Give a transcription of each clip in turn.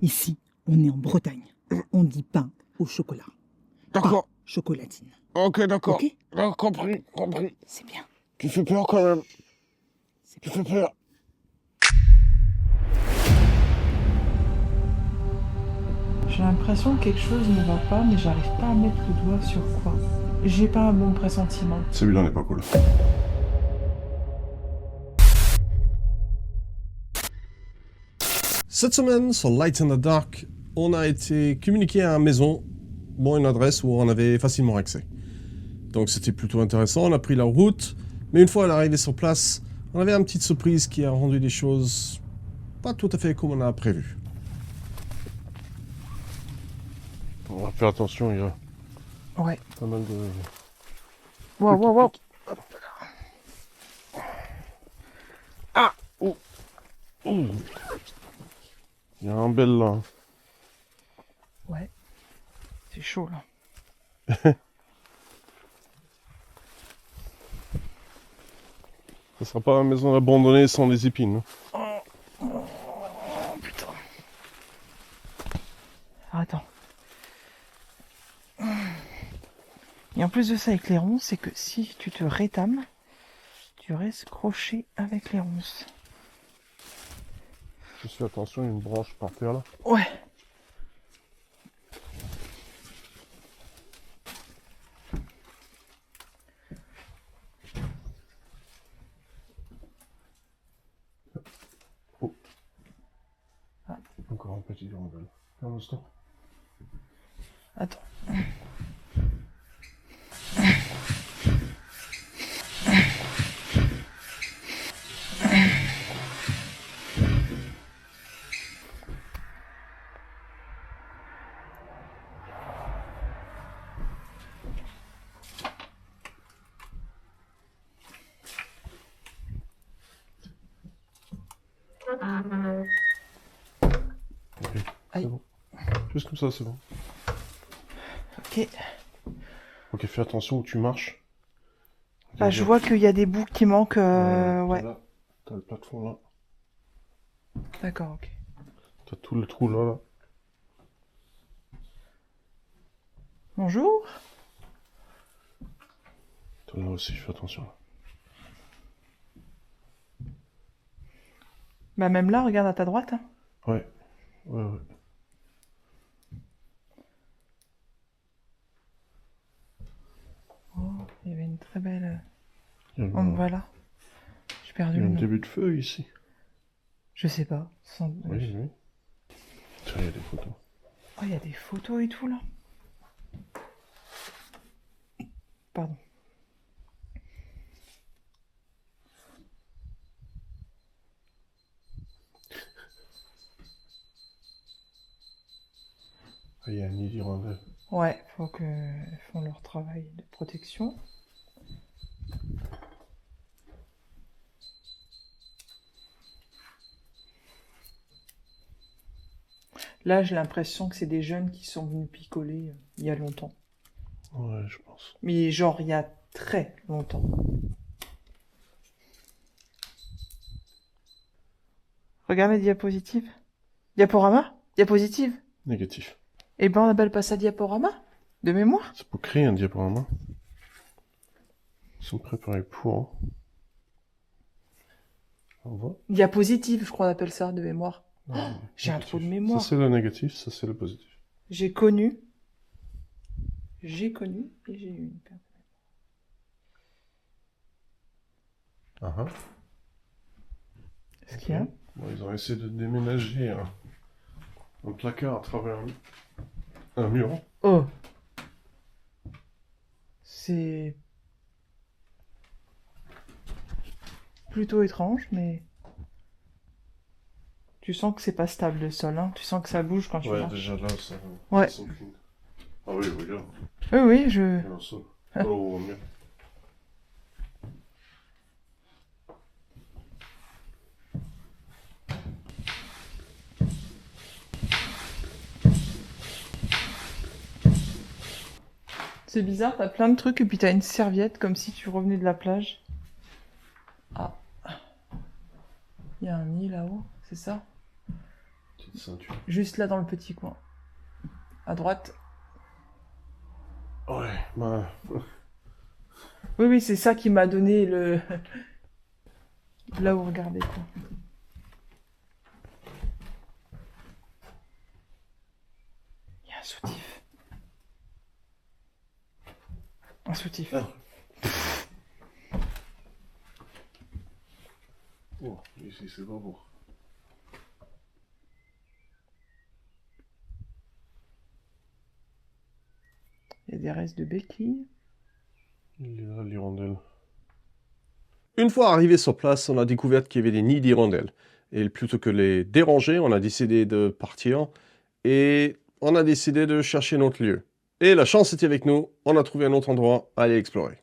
Ici, on est en Bretagne. On dit pain au chocolat. D'accord. Pas chocolatine. Ok, d'accord. Ok. Ah, compris. C'est bien. Tu fais peur quand même. C'est Tu bien. fais peur. J'ai l'impression que quelque chose ne va pas, mais j'arrive pas à mettre le doigt sur quoi. J'ai pas un bon pressentiment. Celui-là n'est pas cool. Cette semaine, sur Light in the Dark, on a été communiqué à la maison, une adresse où on avait facilement accès. Donc c'était plutôt intéressant, on a pris la route, mais une fois arrivé sur place, on avait une petite surprise qui a rendu les choses pas tout à fait comme on a prévu. On va faire attention, il y a Ouais. pas mal de... Wow. Ah. Ouh. Ouh. Il y a un bel là. Ouais. C'est chaud là. Ça sera pas une maison abandonnée sans des épines. Oh putain. Attends. Et en plus de ça avec les ronces, c'est que si tu te rétames, tu restes croché avec les ronces. Je fais attention, il y a une branche par terre là. Ouais. Encore un petit hirondelle. Un instant. Attends. Ok, Aïe. c'est bon. Juste comme ça, c'est bon. Ok. Ok, fais attention où tu marches. Ah, je vois qu'il y a des bouts qui manquent. Ouais. Là, t'as le plafond là. D'accord, ok. T'as tout le trou là. Bonjour. Toi là aussi, fais attention. Bah même là, regarde à ta droite. Hein. Ouais. Oh, il y avait une très belle... Il y a, Oh, voilà. J'ai perdu il y a le un nom. début de feu ici. Je sais pas. Oui. Tiens, il y a des photos. Oh, il y a des photos et tout là. Pardon. Ah, il y a un nid d'hirondelle. Ouais, faut qu'ils font leur travail de protection. Là, j'ai l'impression que c'est des jeunes qui sont venus picoler il y a longtemps. Ouais, je pense. Mais genre, il y a très longtemps. Regarde les diapositives. Diaporama? Diapositive? Négatif. Eh ben, on appelle pas ça diaporama? De mémoire? C'est pour créer un diaporama. Ils sont préparés pour. On voit. Diapositive, je crois qu'on appelle ça, de mémoire. Ouais, J'ai un négatif. trou de mémoire. Ça c'est le négatif, ça c'est le positif. J'ai connu et j'ai eu une perte. Est-ce qu'il y a? Bon, ils ont essayé de déménager un placard à travers un mur. Oh! C'est plutôt étrange, mais tu sens que c'est pas stable le sol, hein. Tu sens que ça bouge quand tu Ouais, marches. déjà là, ça. Ouais. ça s'incline. Ah oui, regarde. Oui, je... Regarde ça. Oh, merde. C'est bizarre, t'as plein de trucs et puis t'as une serviette comme si tu revenais de la plage. Ah. Il y a un nid là-haut, c'est ça? Petite ceinture. Juste là dans le petit coin. À droite. Ouais, bah... Oui, oui, c'est ça qui m'a donné le... Là où regarder, quoi. Il y a un soutif. Un soutif. Ah. Oh, ici c'est pas beau. Il y a des restes de béquilles. Il est là, l'hirondelle. Une fois arrivé sur place, on a découvert qu'il y avait des nids d'hirondelles. Et plutôt que les déranger, on a décidé de partir et on a décidé de chercher notre lieu. Et la chance était avec nous, on a trouvé un autre endroit à aller explorer.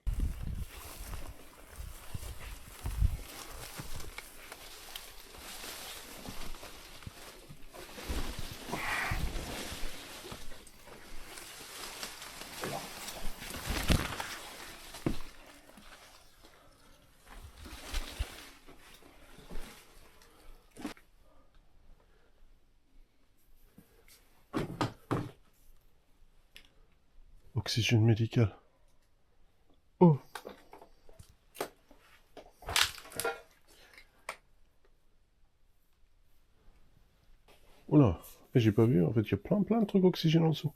Oxygène médical. Oh. Oula, j'ai pas vu, en fait il y a plein de trucs oxygène en dessous.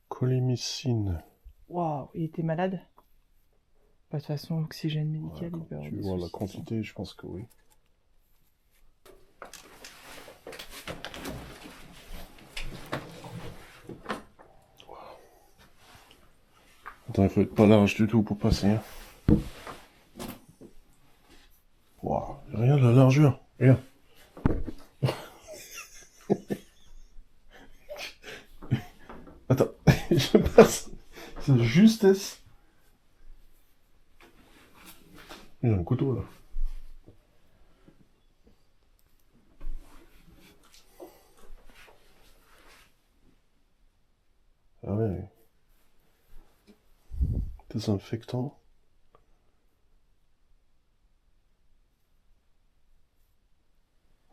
Colimicine. Waouh, il était malade? Bah, de toute façon, oxygène médical, il peut avoir Tu des vois la soucis. quantité, je pense que oui. Attends, il faut être pas large du tout pour passer. Hein. Wow, rien de la largeur, rien. Attends, je passe. C'est de justesse. Il y a un couteau là. Ah ouais. Désinfectant.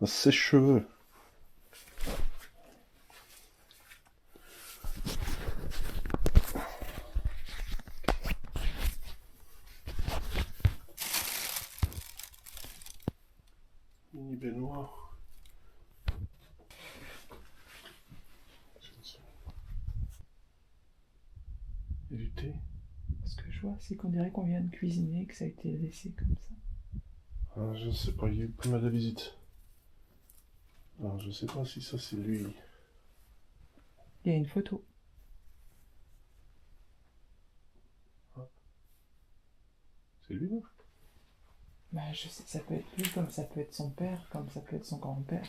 Un sèche-cheveux. Mini baignoire. Et du thé. Ce que je vois, c'est qu'on dirait qu'on vient de cuisiner et que ça a été laissé comme ça. Ah, je sais pas, il y a eu pas mal de visites. Alors, je sais pas si ça c'est lui. Il y a une photo. C'est lui là? Bah, je sais, ça peut être lui, comme ça peut être son père, comme ça peut être son grand-père.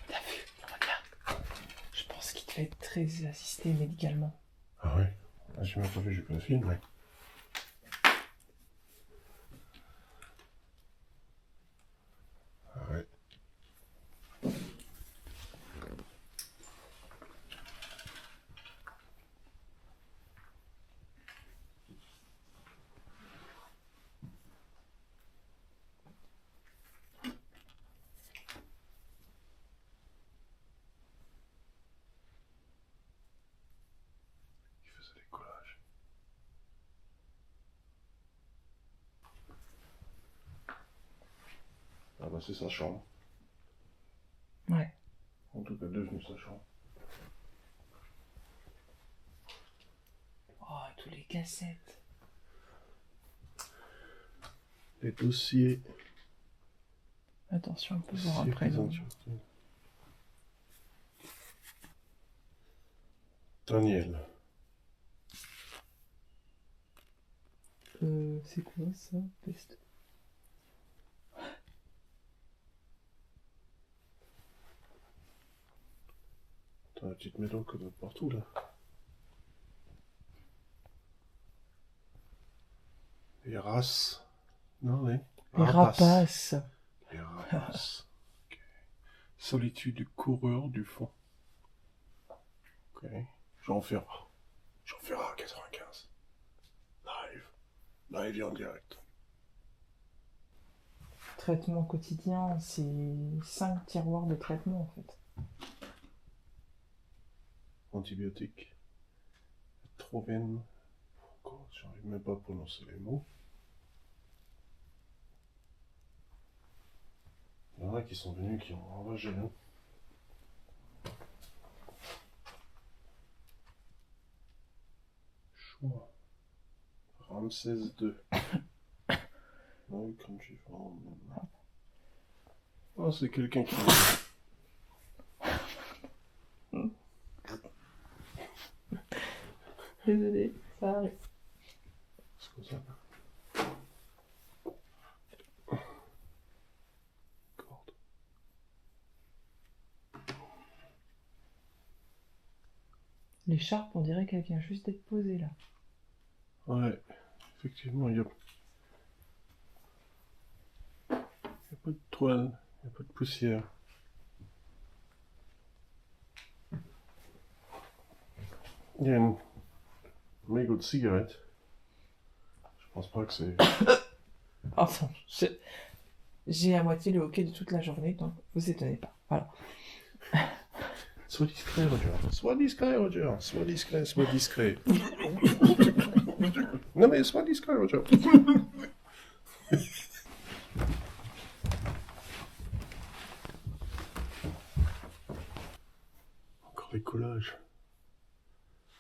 T'as vu? Regarde. Je pense qu'il devait être très assisté médicalement. Ah ouais? Ah, j'ai même pas vu, j'ai pas le film, ouais. Ah ouais. Il faisait des collages. Ah bah c'est sa chambre. Ouais. En tout cas, devenu sa chambre. Oh, tous les cassettes. Les dossiers. Attention, on peut voir dossiers après. Non. présents. Daniel. C'est quoi ça? Peste. T'as la petite médoc de partout là. Les races. Non, Les rapaces. Les rapaces. Ok. Solitude du coureur du fond. Ok. Jean Ferrat. Jean Ferrat 95. Live et en direct. Traitement quotidien, c'est 5 tiroirs de traitement en fait. Antibiotiques. Trovène. Encore, j'arrive même pas à prononcer les mots. Il y en a qui sont venus, qui ont ravagé là. Choix. Ramsès II. Oui, comme j'ai fait. Oh, c'est quelqu'un qui. Désolé, ça arrive. C'est comme ça. Corde. L'écharpe, on dirait qu'elle vient juste d'être posée là. Ouais, effectivement, il n'y a pas de toile, il n'y a pas de poussière. Il y a une mégot de cigarette. Je pense pas que c'est... Enfin, j'ai à moitié le hockey de toute la journée, donc vous étonnez pas. Voilà. Sois discret, Roger. Sois discret, Roger. Sois discret, sois discret. Non mais sois discret, Roger. Encore les collages.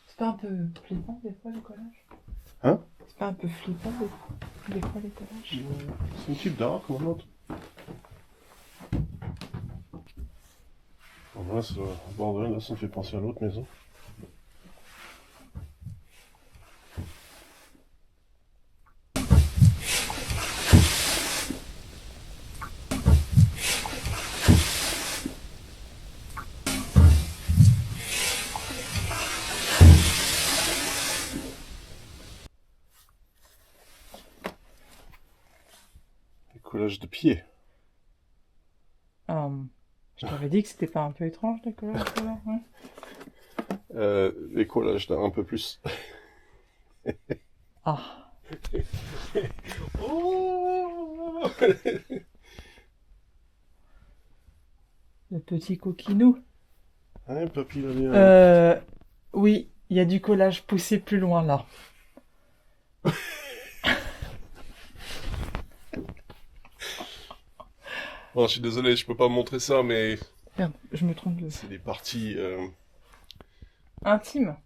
C'est pas un peu flippant des fois les collages? Hein? C'est pas un peu flippant des fois les collages? C'est un type d'art comme un autre. Là, c'est au bordel, là, ça me fait penser à l'autre maison. Les collages de pieds. Je t'avais dit que c'était pas un peu étrange les collages là, hein? Les collages d'un un peu plus. Ah. Oh Le petit coquinou. Hein, papy, il a bien... Oui, il y a du collage poussé plus loin là. Bon, je suis désolé, je peux pas montrer ça, mais... Merde, je me trompe de... C'est des parties Intime.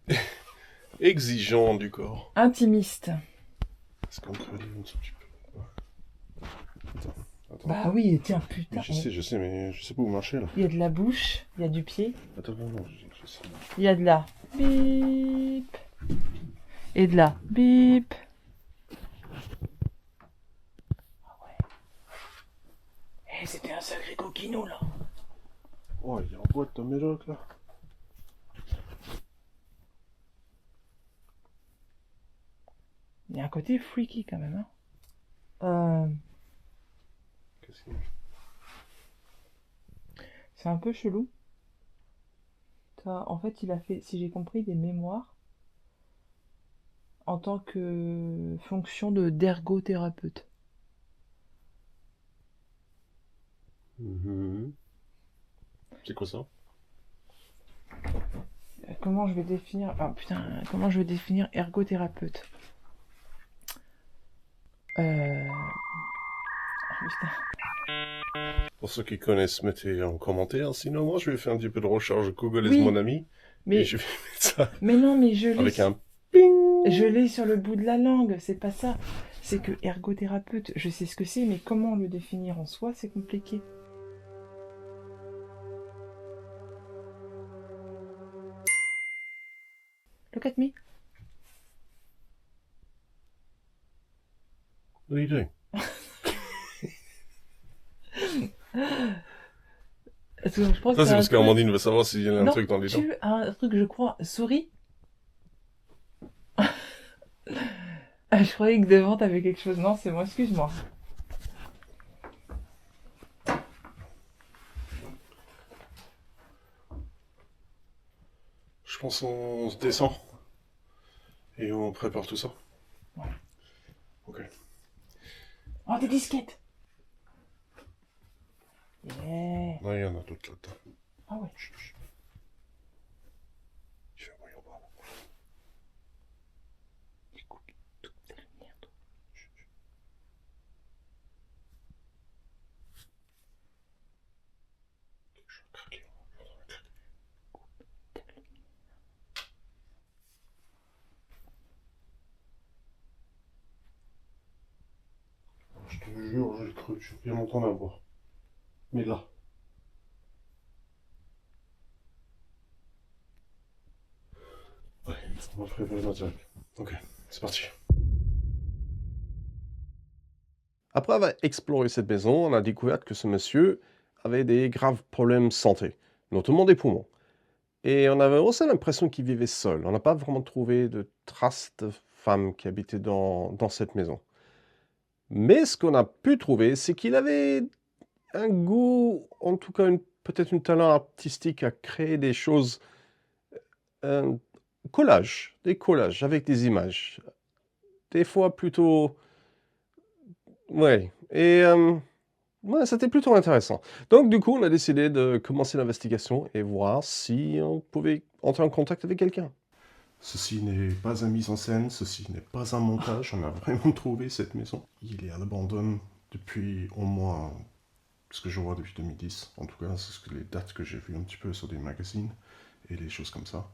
exigeantes du corps. Intimiste. Est-ce qu'on peut aller un petit peu... Attends. Bah oui, tiens, putain. Mais je sais, mais je sais pas où marcher, là. Il y a de la bouche, il y a du pied. Attends, non, je sais. Il y a de la bip. Et de la bip. Ah ouais. Eh, c'était un sacré coquinou, là. Oh, il est en boîte de médoc, là. Il y a un côté freaky, quand même, hein. Qu'est-ce qu'il y a? C'est un peu chelou. En fait, il a fait, si j'ai compris, des mémoires en tant que fonction d'ergothérapeute. C'est quoi ça? Comment je vais définir... Ah putain, comment je vais définir ergothérapeute? Oh, putain. Pour ceux qui connaissent, mettez en commentaire. Sinon, moi, je vais faire un petit peu de recherche. Google Oui, est mon ami. Mais... Et je vais mettre ça Mais non, mais je l'ai... avec un ping. Je l'ai sur le bout de la langue, c'est pas ça. C'est que ergothérapeute, je sais ce que c'est, mais comment le définir en soi, c'est compliqué. Look at me. What are you doing? Je pense Ça, que c'est parce qu'Amandine veut savoir s'il y a un non, truc dans les dents. tu as un truc, je crois, souris. Ah, je croyais que devant t'avais quelque chose. Non, c'est moi, excuse-moi. Je pense qu'on se descend. Et on prépare tout ça. Ouais. Ok. Oh, des disquettes. Yeah. Non, il y en a d'autres là-dedans. Ah ouais. Chut, chut. Il fait moyen bas. Écoute, toute la lumière. Chut, chut. Quelque chose a craqué. J'entends un craquer. Je te jure, j'ai cru, je viens m'entendre à voir. Mais là. Ouais, on va préparer le matériel. Ok, c'est parti. Après avoir exploré cette maison, on a découvert que ce monsieur avait des graves problèmes de santé, notamment des poumons. Et on avait aussi l'impression qu'il vivait seul. On n'a pas vraiment trouvé de traces de femmes qui habitaient dans cette maison. Mais ce qu'on a pu trouver, c'est qu'il avait un goût, en tout cas peut-être un talent artistique à créer des choses, un des collages avec des images. Des fois plutôt... Ouais, et ouais, c'était plutôt intéressant. Donc du coup, on a décidé de commencer l'investigation et voir si on pouvait entrer en contact avec quelqu'un. Ceci n'est pas une mise en scène, ceci n'est pas un montage, on a vraiment trouvé cette maison. Il est à l'abandon depuis au moins, ce que je vois depuis 2010, en tout cas, c'est les dates que j'ai vues un petit peu sur des magazines et des choses comme ça.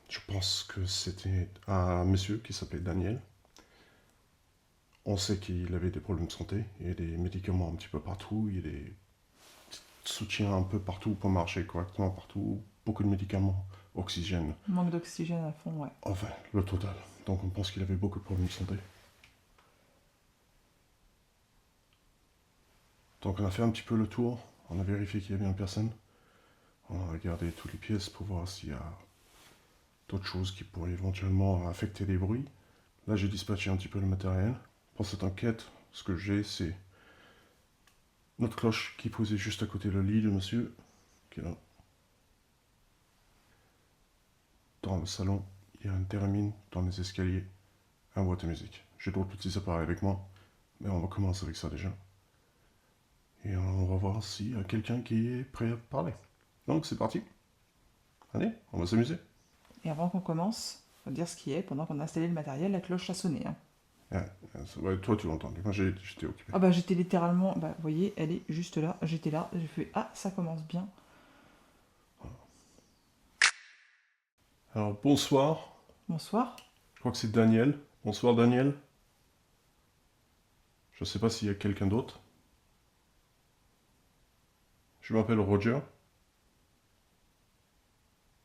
Je pense que c'était un monsieur qui s'appelait Daniel. On sait qu'il avait des problèmes de santé, il y a des médicaments un petit peu partout, il y a des soutiens un peu partout pour marcher correctement partout, beaucoup de médicaments, oxygène. Manque d'oxygène à fond, ouais. Enfin, le total. Donc on pense qu'il avait beaucoup de problèmes de santé. Donc on a fait un petit peu le tour, on a vérifié qu'il y avait une personne. On a regardé toutes les pièces pour voir s'il y a d'autres choses qui pourraient éventuellement affecter les bruits. Là j'ai dispatché un petit peu le matériel. Pour cette enquête, ce que j'ai, c'est notre cloche qui est posée juste à côté du lit de monsieur, qui est là. Dans le salon, il y a un thérémine dans les escaliers, un boîte de musique. J'ai d'autres petits appareils avec moi, mais on va commencer avec ça déjà. Et on va voir s'il y a quelqu'un qui est prêt à parler. Donc c'est parti. Allez, on va s'amuser. Et avant qu'on commence, faut dire ce qui est, pendant qu'on a installé le matériel, la cloche a sonné. Hein. Ouais, toi tu l'entends, moi j'étais occupé. Ah bah j'étais littéralement, bah vous voyez, elle est juste là, j'étais là, j'ai fait ah ça commence bien. Alors bonsoir, Bonsoir. je crois que c'est Daniel. Bonsoir Daniel. Je sais pas s'il y a quelqu'un d'autre. Je m'appelle Roger.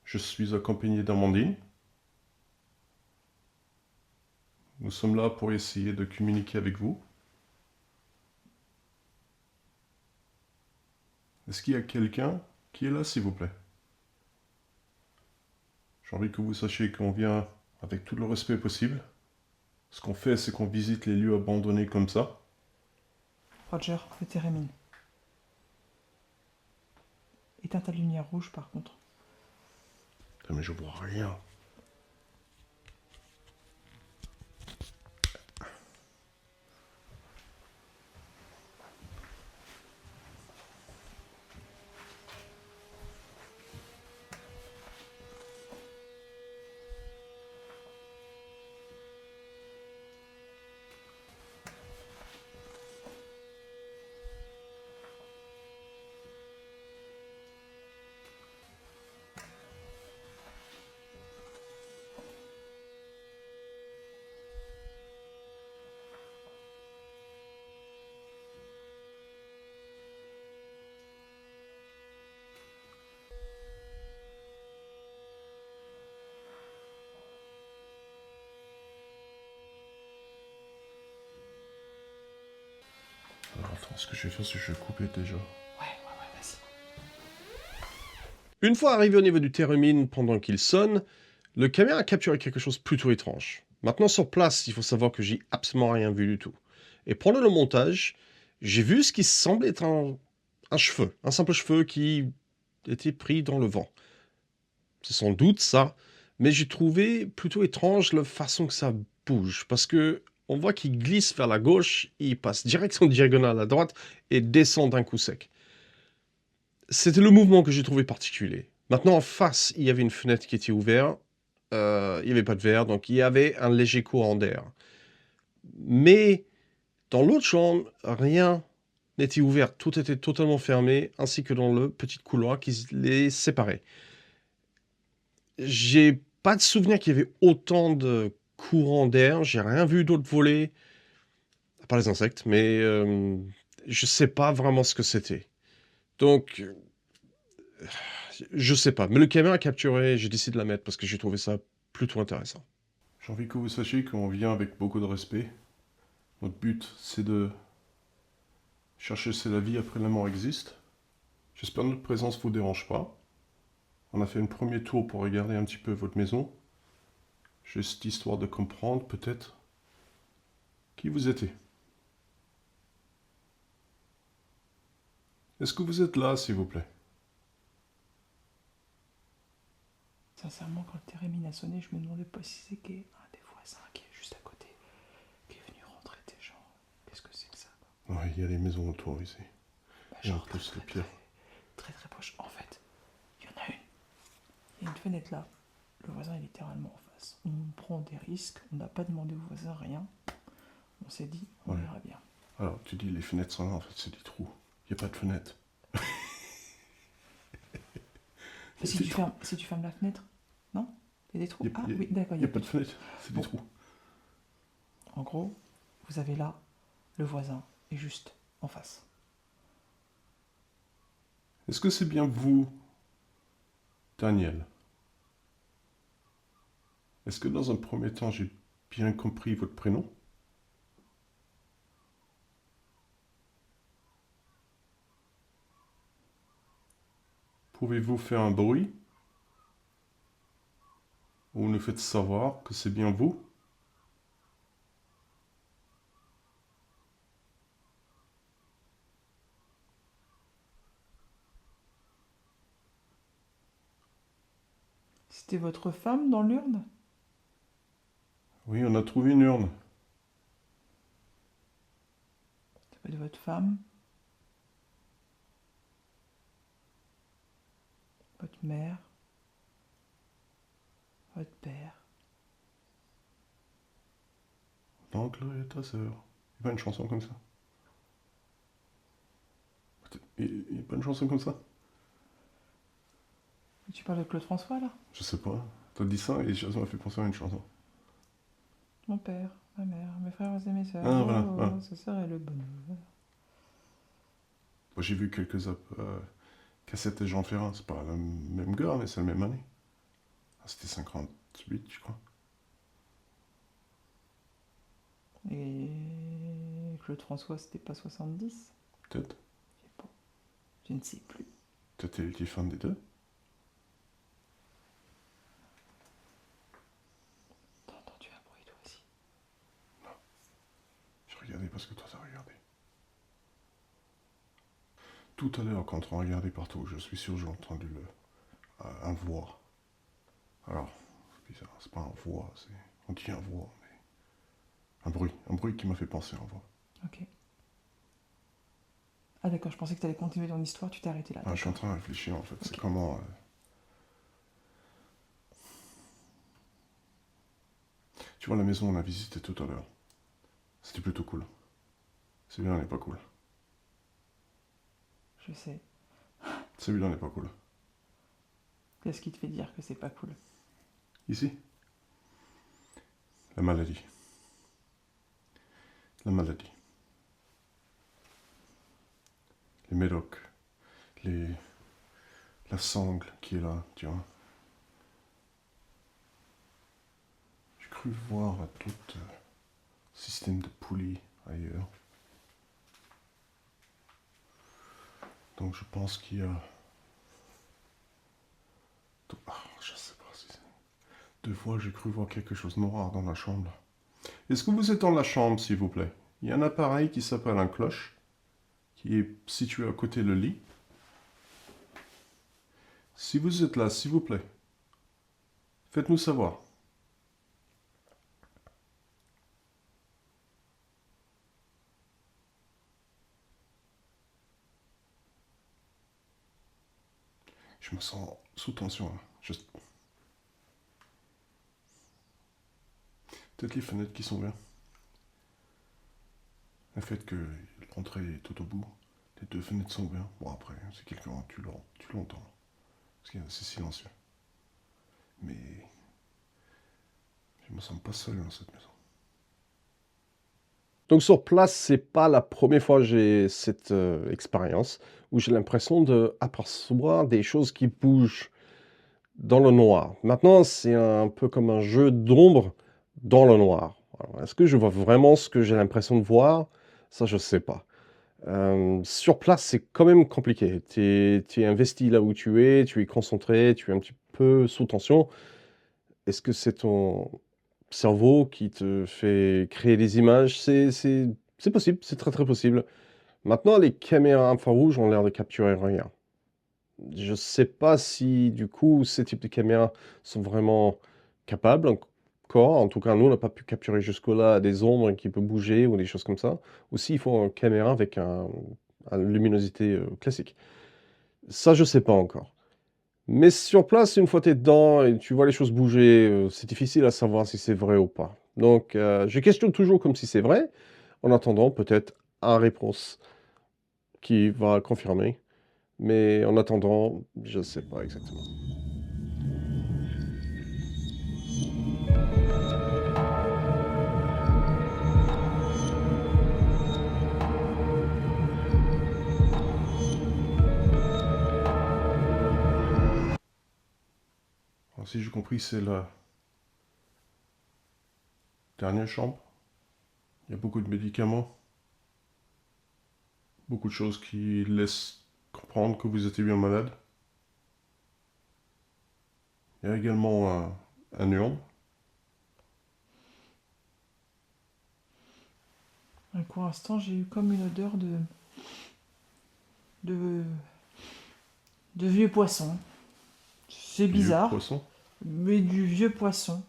Je suis accompagné d'Amandine. Nous sommes là pour essayer de communiquer avec vous. Est-ce qu'il y a quelqu'un qui est là, s'il vous plaît? J'ai envie que vous sachiez qu'on vient avec tout le respect possible. Ce qu'on fait, c'est qu'on visite les lieux abandonnés comme ça. Roger, le thérémine. Éteins ta lumière rouge par contre. Putain, mais je vois rien. Alors attends, ce que je vais faire, c'est que je vais couper déjà. Ouais, vas-y. Une fois arrivé au niveau du thérémine pendant qu'il sonne, le caméra a capturé quelque chose plutôt étrange. Maintenant, sur place, il faut savoir que j'ai absolument rien vu du tout. Et pendant le montage, j'ai vu ce qui semble être un cheveu, un simple cheveu qui était pris dans le vent. C'est sans doute ça, mais j'ai trouvé plutôt étrange la façon que ça bouge, parce que on voit qu'il glisse vers la gauche, il passe direction diagonale à droite et descend d'un coup sec. C'était le mouvement que j'ai trouvé particulier. Maintenant, en face, il y avait une fenêtre qui était ouverte. Il n'y avait pas de verre, donc il y avait un léger courant d'air. Mais dans l'autre chambre, rien n'était ouvert. Tout était totalement fermé, ainsi que dans le petit couloir qui les séparait. J'ai pas de souvenir qu'il y avait autant de courant d'air. J'ai rien vu d'autre voler, à part les insectes, mais je sais pas vraiment ce que c'était. Donc, je sais pas. Mais le caméra a capturé, j'ai décidé de la mettre parce que j'ai trouvé ça plutôt intéressant. J'ai envie que vous sachiez qu'on vient avec beaucoup de respect. Notre but, c'est de chercher si la vie après la mort existe. J'espère que notre présence ne vous dérange pas. On a fait un premier tour pour regarder un petit peu votre maison. Juste histoire de comprendre peut-être qui vous étiez. Est-ce que vous êtes là, s'il vous plaît? Sincèrement, quand le térémine a sonné, je me demandais pas si c'était un des voisins qui est juste à côté, qui est venu rentrer des gens. Qu'est-ce que c'est que ça, quoi? Ouais, il y a des maisons autour ici. Bah, Et en genre plus, le pire. très très proche. En fait, il y en a une. Il y a une fenêtre là. Le voisin est littéralement en face. On prend des risques, on n'a pas demandé au voisin rien. On s'est dit, on Ouais. verra bien. Alors, tu dis les fenêtres sont là, en fait, c'est des trous. Il n'y a pas de fenêtre. Si tu fermes la fenêtre, non? Il y a des trous? Y a- Ah y a- oui, d'accord. Il n'y a pas de fenêtre, c'est des Bon. trous. En gros, vous avez là le voisin est juste en face. Est-ce que c'est bien vous, Daniel? Est-ce que dans un premier temps, j'ai bien compris votre prénom? Pouvez-vous faire un bruit? Ou nous faites savoir que c'est bien vous? C'était votre femme dans l'urne? Oui, on a trouvé une urne. Ça peut être votre femme? Votre mère? Votre père? L'oncle et ta sœur. Il n'y a pas une chanson comme ça? Il n'y a pas une chanson comme ça? Tu parles de Claude François là? Je sais pas. T'as dit ça et ça m'a fait penser à une chanson. Mon père, ma mère, mes frères et mes sœurs. Ah, voilà, Oh, voilà. ce serait le bonheur. Moi, j'ai vu quelques cassettes de Jean Ferrat. C'est pas le même gars, mais c'est la même année. Ah, c'était 58, je crois. Et Claude François, c'était pas 70? Peut-être. Je sais pas. Je ne sais plus. Peut-être t'es le fan des deux. T'as entendu un bruit toi aussi? J'ai regardé parce que toi t'as regardé. Tout à l'heure, quand on regardait partout, je suis sûr que j'ai entendu un voix. Alors, c'est bizarre, c'est pas un voix, c'est. On dit un voix, mais. Un bruit qui m'a fait penser à un voix. Ok. Ah d'accord, je pensais que t'allais continuer ton histoire, tu t'es arrêté là. Ah, je suis en d'accord. train de réfléchir en fait, c'est Ok. comment. Tu vois la maison qu'on a visitée tout à l'heure. C'était plutôt cool. Celui-là n'est pas cool. Je sais. Celui-là n'est pas cool. Qu'est-ce qui te fait dire que c'est pas cool? Ici, la maladie. La maladie. Les médocs. La sangle qui est là, tu vois. J'ai cru voir tout système de poulies ailleurs. Donc je pense qu'il y a... je sais pas si c'est... 2 fois, j'ai cru voir quelque chose de noir dans la chambre. Est-ce que vous êtes dans la chambre, s'il vous plaît? Il y a un appareil qui s'appelle un cloche, qui est situé à côté du lit. Si vous êtes là, s'il vous plaît, faites-nous savoir. Je me sens sous tension, là. Peut-être les fenêtres qui sont ouvertes. Le fait que l'entrée est tout au bout, les 2 fenêtres sont ouvertes. Bon, après, c'est quelqu'un, tu l'entends. Parce qu'il est assez silencieux. Mais je me sens pas seul dans cette maison. Donc sur place, c'est pas la première fois que j'ai cette expérience où j'ai l'impression d'apercevoir des choses qui bougent dans le noir. Maintenant, c'est un peu comme un jeu d'ombre dans le noir. Alors, est-ce que je vois vraiment ce que j'ai l'impression de voir? Ça, je sais pas. Sur place, c'est quand même compliqué. Tu es investi là où tu es concentré, tu es un petit peu sous tension. Est-ce que c'est ton cerveau qui te fait créer des images? C'est possible, c'est très, très possible. Maintenant, les caméras infrarouges ont l'air de capturer rien. Je sais pas si, du coup, ces types de caméras sont vraiment capables encore. En tout cas, nous, on n'a pas pu capturer jusque-là des ombres qui peuvent bouger ou des choses comme ça. Ou s'il faut une caméra avec une luminosité classique. Ça, je sais pas encore. Mais sur place, une fois tu es dedans et tu vois les choses bouger, c'est difficile à savoir si c'est vrai ou pas. Donc, je questionne toujours comme si c'est vrai, en attendant peut-être une réponse qui va confirmer. Mais en attendant, je ne sais pas exactement. Alors, si j'ai compris, c'est la dernière chambre. Il y a beaucoup de médicaments. Beaucoup de choses qui laissent comprendre que vous étiez bien malade. Il y a également un urne. Et pour l'instant, j'ai eu comme une odeur de vieux poisson. C'est Vieux bizarre, poisson. mais du vieux poisson.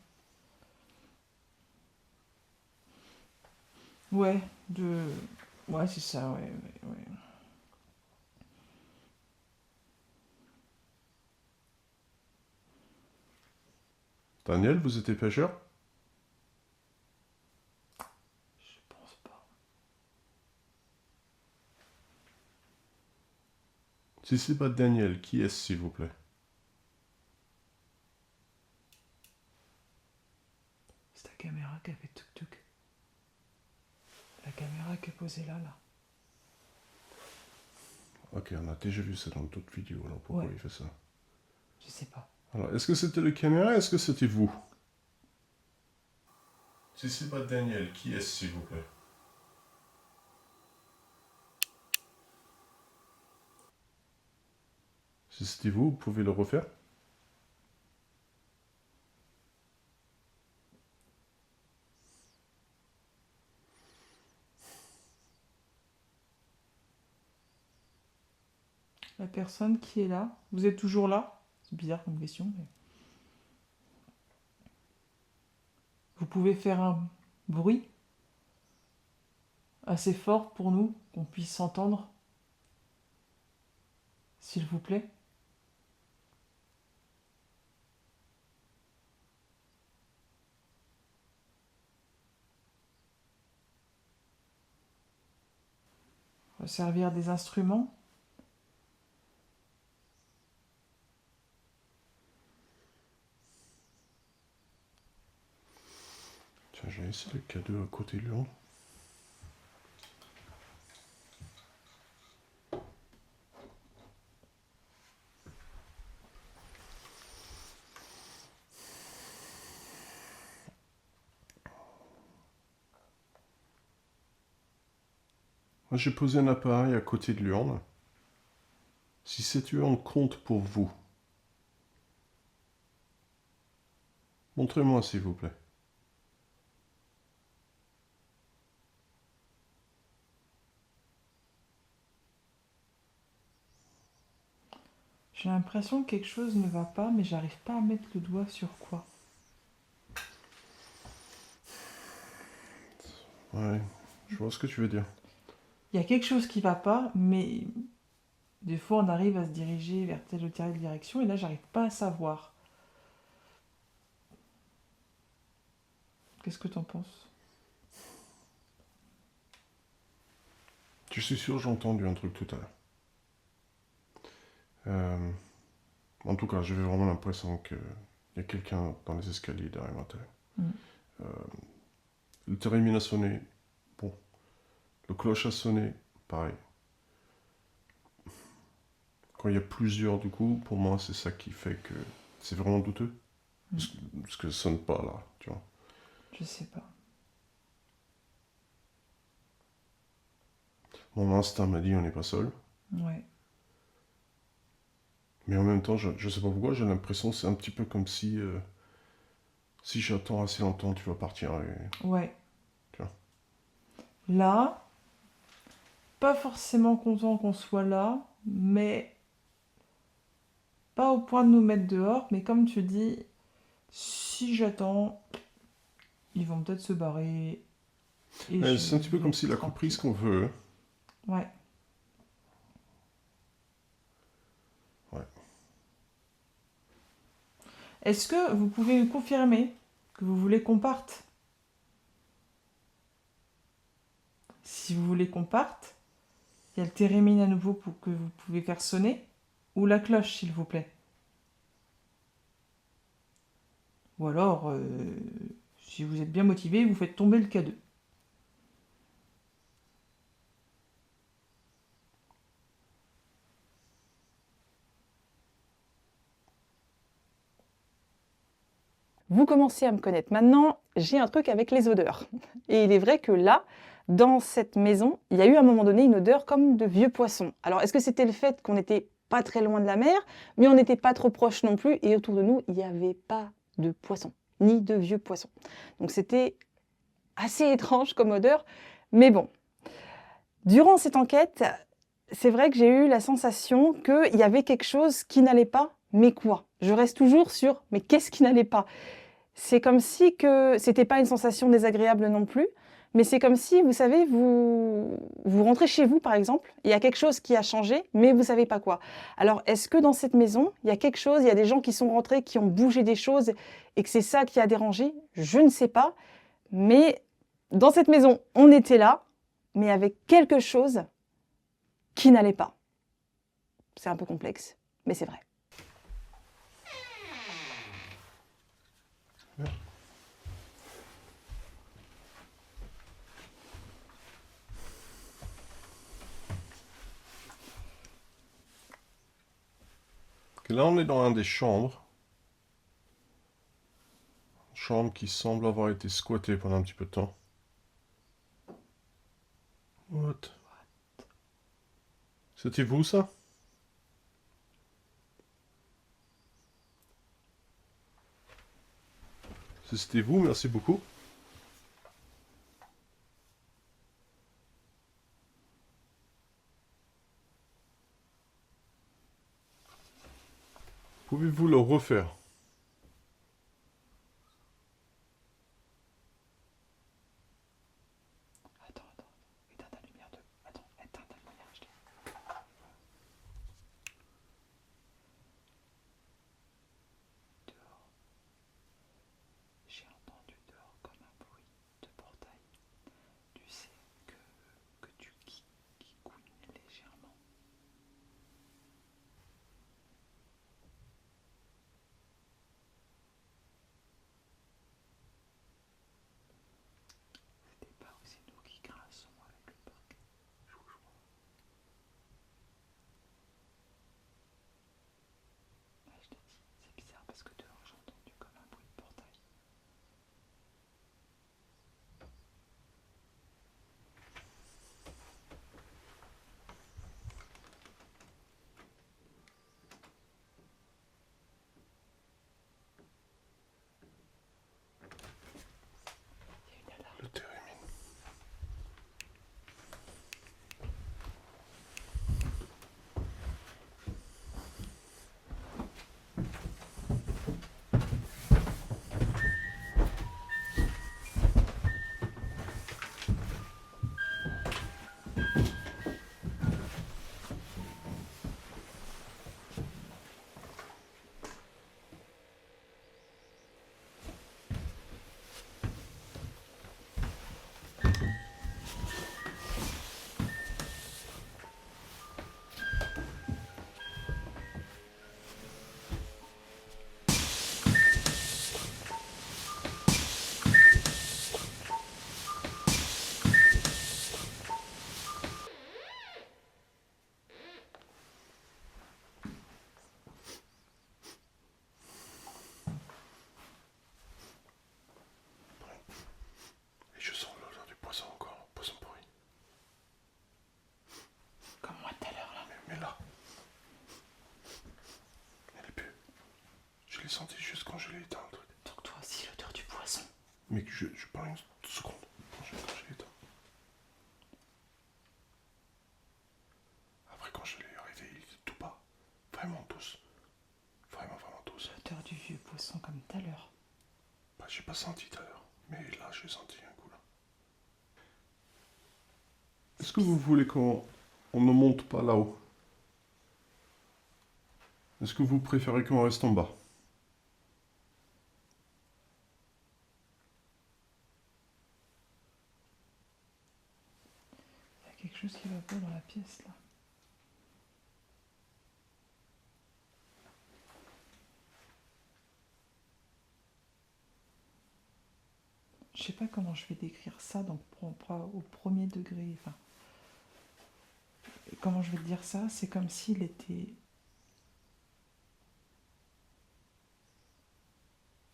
Ouais, ouais, c'est ça, ouais. Daniel, vous étiez pêcheur? Je pense pas. Si c'est pas Daniel, qui est-ce, s'il vous plaît? C'est ta caméra qui a fait tuk-tuk. La caméra qui est posée là. Ok, on a déjà vu ça dans d'autres vidéos, alors pourquoi Ouais. il fait ça? Je sais pas. Alors, est-ce que c'était le caméra, est-ce que c'était vous? Si c'est pas Daniel, qui est-ce, s'il vous plaît? Si c'était vous, vous pouvez le refaire? La personne qui est là, vous êtes toujours là? C'est bizarre comme question, mais... Vous pouvez faire un bruit assez fort pour nous, qu'on puisse s'entendre? S'il vous plaît? On va servir des instruments? Tiens, j'ai ici le cadeau à côté de l'urne. Moi, j'ai posé un appareil à côté de l'urne. Si cette urne compte pour vous, Montrez-moi, s'il vous plaît. J'ai l'impression que quelque chose ne va pas, mais j'arrive pas à mettre le doigt sur quoi. Ouais, je vois ce que tu veux dire. Il y a quelque chose qui va pas, mais des fois on arrive à se diriger vers telle ou telle direction, et là j'arrive pas à savoir. Qu'est-ce que t'en penses? Je suis sûr que j'ai entendu un truc tout à l'heure. En tout cas, j'avais vraiment l'impression qu'il y a quelqu'un dans les escaliers derrière ma tête. Mm. Le téléphone a sonné. Bon. Le cloche a sonné. Pareil. Quand il y a plusieurs, du coup, pour moi, c'est ça qui fait que c'est vraiment douteux. Parce que ça sonne pas là, tu vois. Je sais pas. Mon instinct m'a dit on n'est pas seul. Ouais. Mais en même temps, je sais pas pourquoi, j'ai l'impression que c'est un petit peu comme si j'attends assez longtemps, tu vas partir. Ouais. Tu vois. Là, pas forcément content qu'on soit là, mais pas au point de nous mettre dehors, mais comme tu dis, si j'attends, ils vont peut-être se barrer. Et C'est un petit peu vais comme être s'il a compris tranquille. ce qu'on veut. Ouais. Ouais. Est-ce que vous pouvez me confirmer que vous voulez qu'on parte? Si vous voulez qu'on parte, il y a le térémine à nouveau pour que vous pouvez faire sonner, ou la cloche, s'il vous plaît. Ou alors, si vous êtes bien motivé, vous faites tomber le K2. Vous commencez à me connaître. Maintenant, j'ai un truc avec les odeurs. Et il est vrai que là, dans cette maison, il y a eu à un moment donné une odeur comme de vieux poisson. Alors, est-ce que c'était le fait qu'on n'était pas très loin de la mer, mais on n'était pas trop proche non plus, et autour de nous, il n'y avait pas de poisson, ni de vieux poissons. Donc c'était assez étrange comme odeur, mais bon. Durant cette enquête, c'est vrai que j'ai eu la sensation qu'il y avait quelque chose qui n'allait pas, mais quoi? Je reste toujours sur, mais qu'est-ce qui n'allait pas? C'est comme si que c'était pas une sensation désagréable non plus, mais c'est comme si, vous savez, vous rentrez chez vous, par exemple, il y a quelque chose qui a changé, mais vous savez pas quoi. Alors, est-ce que dans cette maison, il y a quelque chose, il y a des gens qui sont rentrés, qui ont bougé des choses, et que c'est ça qui a dérangé? Je ne sais pas, mais dans cette maison, on était là, mais avec quelque chose qui n'allait pas. C'est un peu complexe, mais c'est vrai. Et là, on est dans une des chambres. Chambre qui semble avoir été squattée pendant un petit peu de temps. What? C'était vous, ça? C'était vous, merci beaucoup. Pouvez-vous le refaire? Attends, éteins ta lumière de... Attends, éteins ta lumière, je l'ai. Dehors. J'ai entendu dehors comme un bruit de portail. Tu sais qui couine légèrement. Mais je parle une seconde. Quand j'ai éteint. Après, quand je l'ai réveillé, il était tout bas. Vraiment tous. Vraiment tous. L'odeur du vieux poisson comme tout à l'heure. Bah, j'ai pas senti tout à l'heure. Mais là, j'ai senti un coup là. Est-ce que vous voulez qu'on ne monte pas là-haut? Est-ce que vous préférez qu'on reste en bas? Il y a quelque chose qui va pas dans la pièce là. Je sais pas comment je vais décrire ça donc au premier degré. Enfin, comment je vais te dire ça? C'est comme s'il était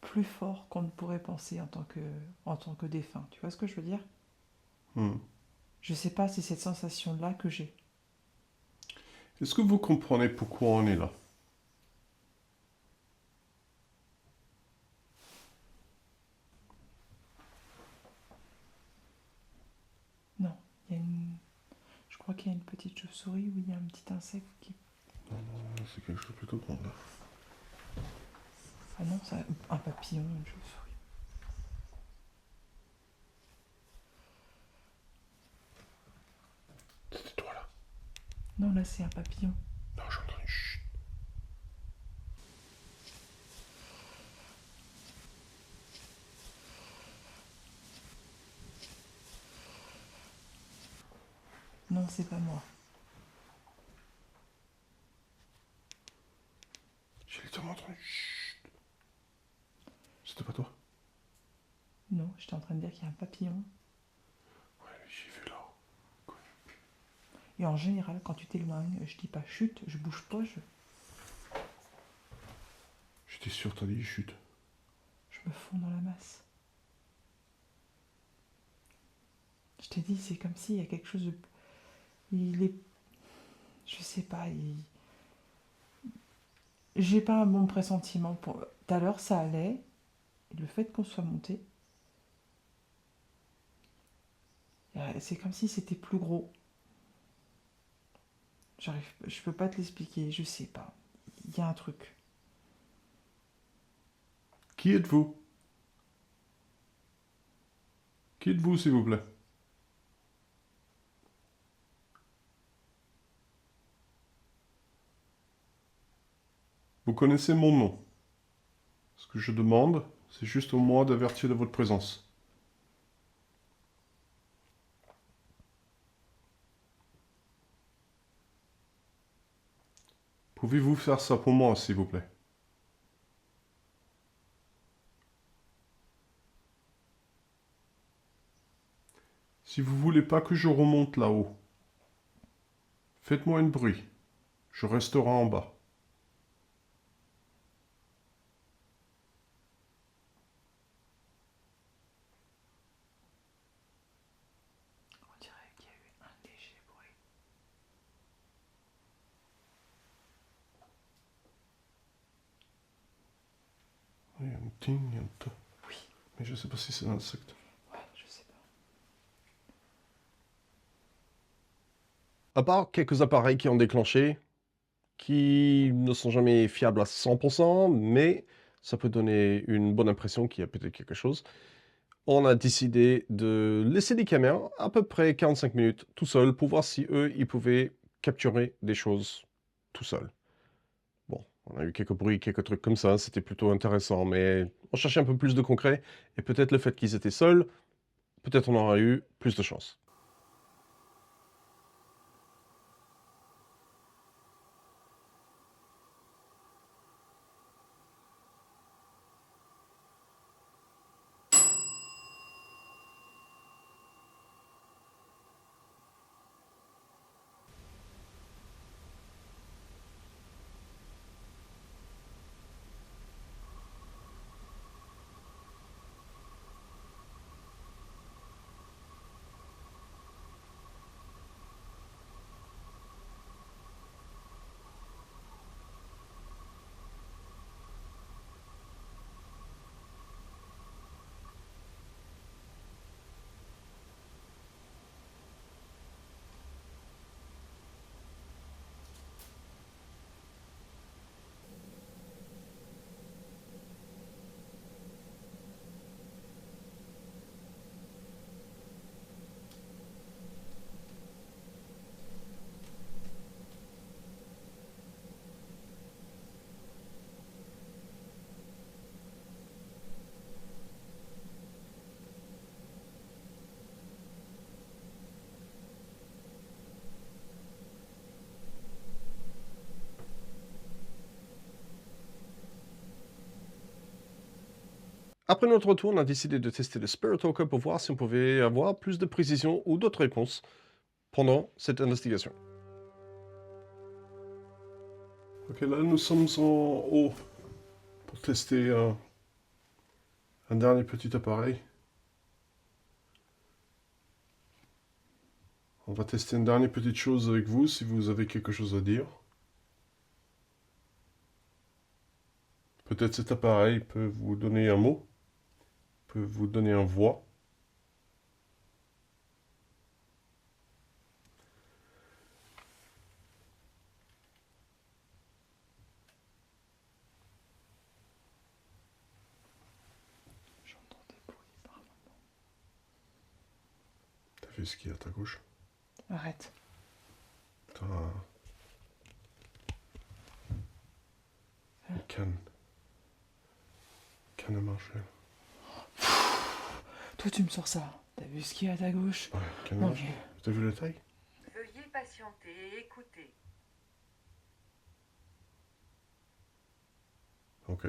plus fort qu'on ne pourrait penser en tant que défunt. Tu vois ce que je veux dire? Je sais pas si c'est cette sensation-là que j'ai. Est-ce que vous comprenez pourquoi on est là? Non, il y a je crois qu'il y a une petite chauve-souris ou il y a un petit insecte qui... Non, c'est quelque chose de plutôt grand là. Ah non, c'est un papillon, une chauve-souris. C'était toi là? Non, là c'est un papillon. Non, j'ai entendu chut. Non, c'est pas moi. J'ai littéralement entendu chut. C'était pas toi? Non, j'étais en train de dire qu'il y a un papillon. Ouais, j'ai vu là. Et en général, quand tu t'éloignes, je dis pas chute, je bouge pas, J'étais sûr que t'as dit chut. je me fonds dans la masse. Je t'ai dit, c'est comme s'il y a quelque chose de... Il est... Je sais pas, j'ai pas un bon pressentiment. Tout à l'heure, ça allait. Et le fait qu'on soit monté, c'est comme si c'était plus gros. Je peux pas te l'expliquer, je sais pas. Il y a un truc. Qui êtes-vous? Qui êtes-vous, s'il vous plaît? Vous connaissez mon nom. Ce que je demande, c'est juste au moins d'avertir de votre présence. Pouvez-vous faire ça pour moi, s'il vous plaît? Si vous voulez pas que je remonte là-haut, faites-moi un bruit. Je resterai en bas. On dirait qu'il y a eu un léger bruit. Il y a un ting, il y a un ta. Oui. Mais je sais pas si c'est un insecte. Ouais, je sais pas. À part quelques appareils qui ont déclenché, qui ne sont jamais fiables à 100%, mais ça peut donner une bonne impression qu'il y a peut-être quelque chose. On a décidé de laisser des caméras à peu près 45 minutes tout seul pour voir si eux, ils pouvaient capturer des choses tout seul. Bon, on a eu quelques bruits, quelques trucs comme ça, c'était plutôt intéressant, mais on cherchait un peu plus de concret, et peut-être le fait qu'ils étaient seuls, peut-être on aura eu plus de chance. Après notre retour, on a décidé de tester le Spirit Talker pour voir si on pouvait avoir plus de précision ou d'autres réponses pendant cette investigation. Ok, là nous sommes en haut pour tester un dernier petit appareil. On va tester une dernière petite chose avec vous si vous avez quelque chose à dire. Peut-être cet appareil peut vous donner un mot, peut vous donner une voix. J'entends des bruits par là. T'as vu ce qu'il y a à ta gauche? Arrête. T'as une canne. Canne à marcher. Toi, tu me sors ça. T'as vu ce qu'il y a à ta gauche? Ouais, canne à Ok. marcher. T'as vu la taille? Veuillez patienter et écouter. Ok.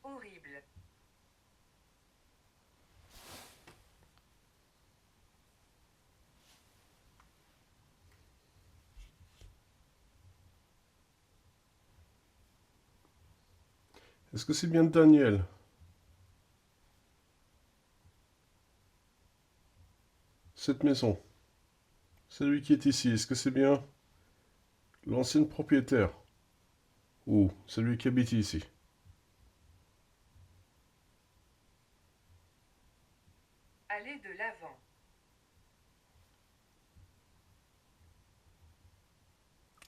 Horrible. Est-ce que c'est bien Daniel? Cette maison. Celui qui est ici, est-ce que c'est bien l'ancien propriétaire? Ou celui qui habite ici? Allez de l'avant.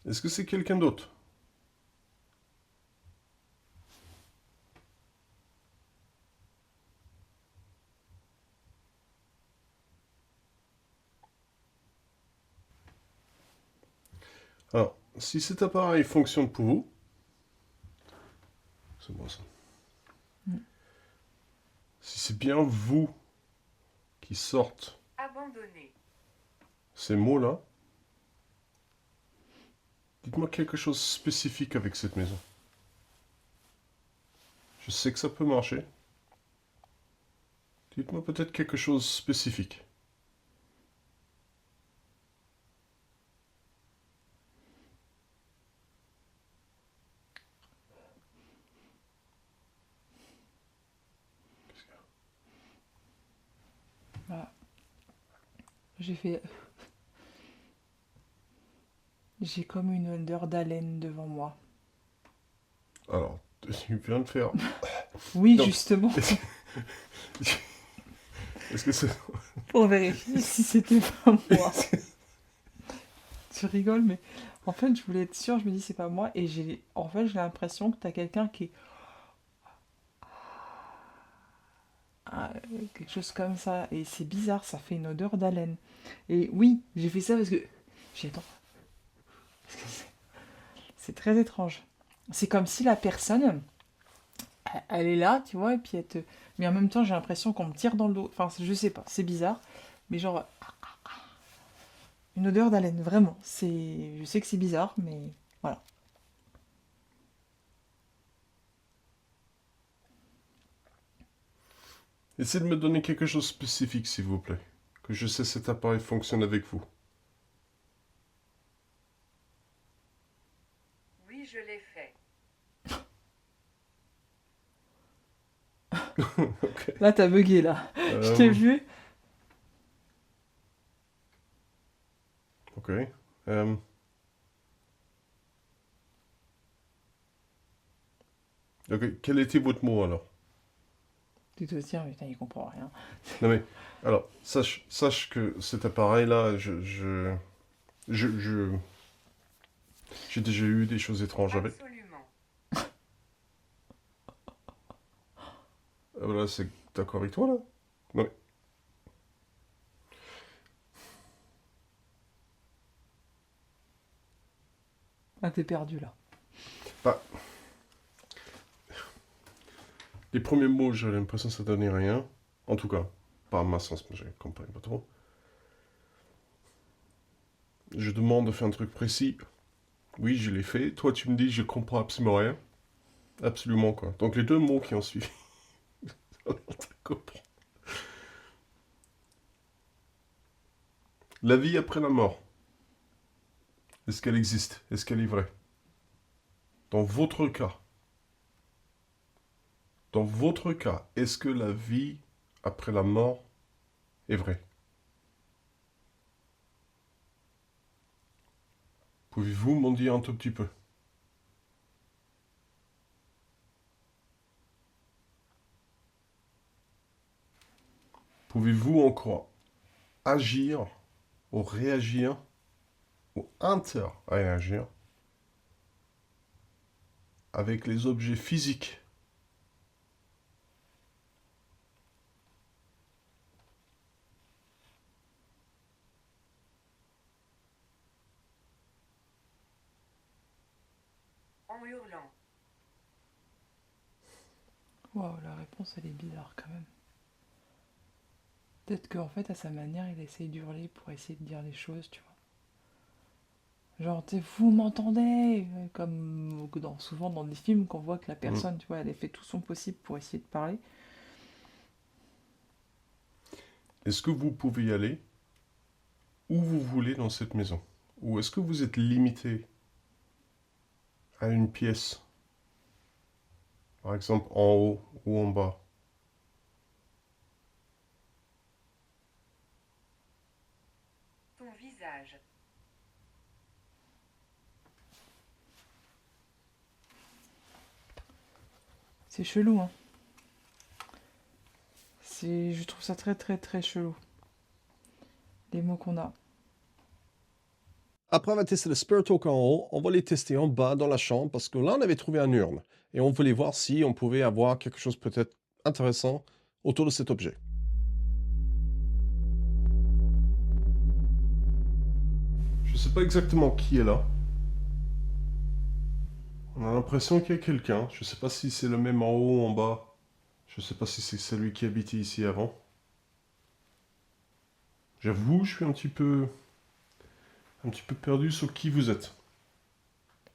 Est-ce que c'est quelqu'un d'autre? Alors, si cet appareil fonctionne pour vous, c'est moi ça. Si c'est bien vous qui sortent Abandonné. ces mots-là, dites-moi quelque chose de spécifique avec cette maison. Je sais que ça peut marcher. Dites-moi peut-être quelque chose de spécifique. Qu'est-ce qu'il y a? Voilà. J'ai fait. J'ai comme une odeur d'haleine devant moi. Alors, tu viens de faire... Oui, Donc, justement, Est-ce que c'est... pour vérifier si c'était pas moi. Tu rigoles, mais en fait, je voulais être sûre, je me dis c'est pas moi, et j'ai l'impression que t'as quelqu'un qui est. Quelque chose comme ça, et c'est bizarre, ça fait une odeur d'haleine. Et oui, j'ai fait ça parce que. J'ai attends. Parce que c'est très étrange. C'est comme si la personne, elle est là, tu vois, et puis elle te. Mais en même temps, j'ai l'impression qu'on me tire dans le dos. Enfin, je sais pas, c'est bizarre. Mais genre. Une odeur d'haleine, vraiment. Je sais que c'est bizarre, mais voilà. Essayez de me donner quelque chose de spécifique, s'il vous plaît. Que je sais cet appareil fonctionne avec vous. Oui, je l'ai fait. Ok. Là, t'as bugué, là. Je t'ai vu. Ok. Ok, quel était votre mot alors? Tu te tiens, putain, il comprend rien. Non mais, alors, sache que cet appareil-là, j'ai déjà eu des choses étranges avec. Absolument. Voilà, c'est d'accord avec toi là? Non. Ah, t'es perdu, là. Bah, les premiers mots, j'ai l'impression que ça donnait rien. En tout cas, pas à ma sens, mais je comprends pas trop. Je demande de faire un truc précis. Oui, je l'ai fait. Toi, tu me dis, je comprends absolument rien. Absolument, quoi. Donc, les deux mots qui ont suivi. On comprend. La vie après la mort. Est-ce qu'elle existe? Est-ce qu'elle est vraie? Dans votre cas, est-ce que la vie après la mort est vraie? Pouvez-vous m'en dire un tout petit peu? Pouvez-vous encore agir ou réagir ou interagir avec les objets physiques? En hurlant. Waouh, la réponse elle est bizarre quand même. Peut-être qu'en fait, à sa manière, il essaye d'hurler pour essayer de dire les choses, tu vois. Genre, vous m'entendez? Comme souvent dans des films, qu'on voit que la personne, tu vois, elle a fait tout son possible pour essayer de parler. Est-ce que vous pouvez y aller où vous voulez dans cette maison? Ou est-ce que vous êtes limité à une pièce? Par exemple, en haut ou en bas? Ton visage. C'est chelou, hein. Je trouve ça très très très chelou. Les mots qu'on a. Après avoir testé le Spirit Talk en haut, on va les tester en bas dans la chambre parce que là on avait trouvé un urne et on voulait voir si on pouvait avoir quelque chose peut-être intéressant autour de cet objet. Je sais pas exactement qui est là. On a l'impression qu'il y a quelqu'un. Je sais pas si c'est le même en haut ou en bas. Je sais pas si c'est celui qui habitait ici avant. J'avoue, je suis un petit peu perdu sur qui vous êtes.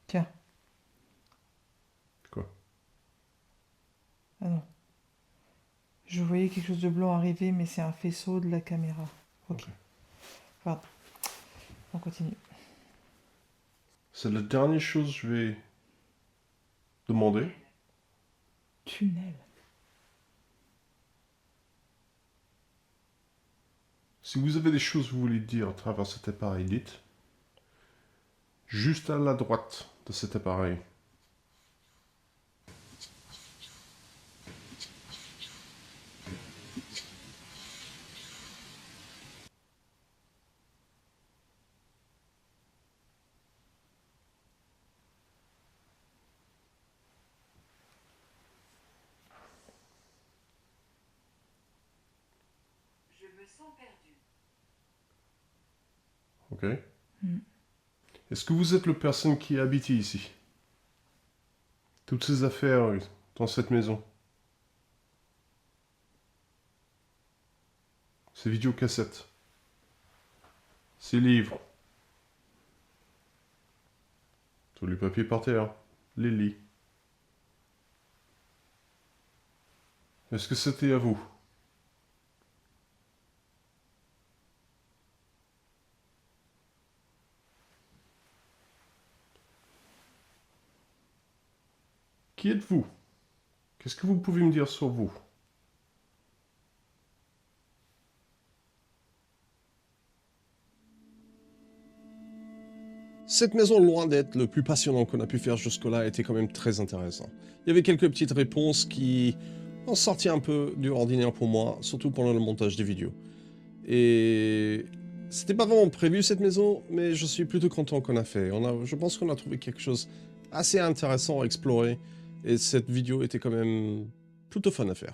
Tiens. Quoi? Ah non. Je voyais quelque chose de blanc arriver, mais c'est un faisceau de la caméra. Ok. Pardon. On continue. C'est la dernière chose que je vais demander. Tunnel. Si vous avez des choses que vous voulez dire à travers cet appareil, dites. Juste à la droite de cet appareil. Je me sens perdu. Ok? Mm. Est-ce que vous êtes la personne qui habite ici? Toutes ces affaires dans cette maison? Ces vidéocassettes? Ces livres? Tous les papiers par terre? Les lits? Est-ce que c'était à vous? Qui êtes-vous? Qu'est-ce que vous pouvez me dire sur vous? Cette maison, loin d'être le plus passionnant qu'on a pu faire jusque-là, était quand même très intéressant. Il y avait quelques petites réponses qui ont sorti un peu du ordinaire pour moi, surtout pendant le montage des vidéos. Et c'était pas vraiment prévu cette maison, mais je suis plutôt content qu'on a fait. Je pense qu'on a trouvé quelque chose assez intéressant à explorer, et cette vidéo était quand même plutôt fun à faire.